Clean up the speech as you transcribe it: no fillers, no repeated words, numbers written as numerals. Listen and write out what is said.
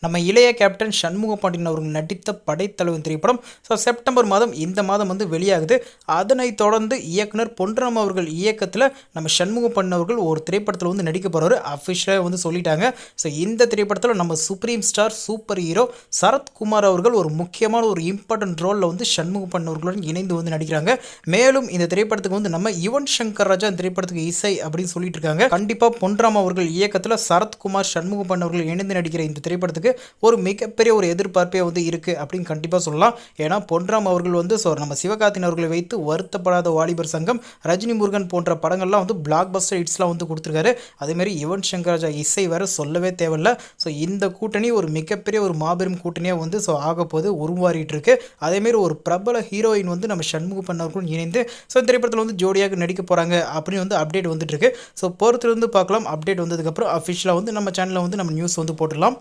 நம்ம இளைய கேப்டன் சண்முக பாண்டியன் அவர்கள் நடித்த படைத்தலைவன் திரைப்படம் செப்டம்பர் மாதம் இந்த மாதம் வந்து வெளியாகுது. அதனைத் தொடர்ந்து இயக்குனர் பொன்ராம் அவர்கள் இயக்கத்தில் நம்ம சண்முக பாண்டியன் அவர்கள் ஒரு திரைப்படத்தில் வந்து நடிக்க போகிறாரு. அஃபிஷியலாக வந்து சொல்லிட்டாங்க. இந்த திரைப்படத்தில் நம்ம supreme star super hero Sarathkumar அவர்கள் ஒரு முக்கியமான ஒரு இம்பார்ட்டன்ட் ரோலில் வந்து சண்முக பாண்டியன் அவர்களுடன் இணைந்து வந்து நடிக்கிறாங்க. மேலும் இந்த திரைப்படத்துக்கு வந்து நம்ம யுவன் சங்கர் ராஜா இந்த திரைப்படத்துக்கு இசை அப்படின்னு சொல்லிட்டு இருக்காங்க. கண்டிப்பாக பொன்ராம் அவர்கள் இயக்கத்தில் சரத்குமார் சண்முக பாண்டியன் அவர்கள் இணைந்து நடிக்கிற இந்த திரைப்படத்துக்கு ஒரு மிகப்பெரிய ஒரு எதிர்பார்ப்பே வந்து இருக்குது அப்படின்னு கண்டிப்பாக சொல்லலாம். ஏன்னா பொன்ராம் அவர்கள் வந்து நம்ம சிவகார்த்திகேயன் அவர்களை வைத்து வருத்தப்படாத வாலிபர் சங்கம், ரஜினி முருகன் போன்ற படங்கள்லாம் வந்து பிளாக் பஸ்டர் ஹிட்ஸ்லாம் வந்து கொடுத்துருக்காரு. அதேமாதிரி யுவன் சங்கர் ராஜா இசை வேறு சொல்லவே தேவையில்லை. இந்த கூட்டணி ஒரு மிகப்பெரிய ஒரு மாபெரும் கூட்டணியாக வந்து ஆக போது உருவாறிட்டு இருக்கு. அதேமாரி ஒரு பிரபல ஹீரோயின் வந்து நம்ம சண்முக பாண்டியன் அவர்களும் இணைந்து திரைப்படத்தில் வந்து ஜோடியாக நடிக்க போகிறாங்க அப்படின்னு வந்து அப்டேட் வந்துட்டு இருக்கு. பொறுத்திருந்து பார்க்கலாம். அப்டேட் வந்ததுக்கப்புறம் அஃபிஷியலாக வந்து நம்ம சேனலில் வந்து நம்ம நியூஸ் வந்து போட்டுடலாம்.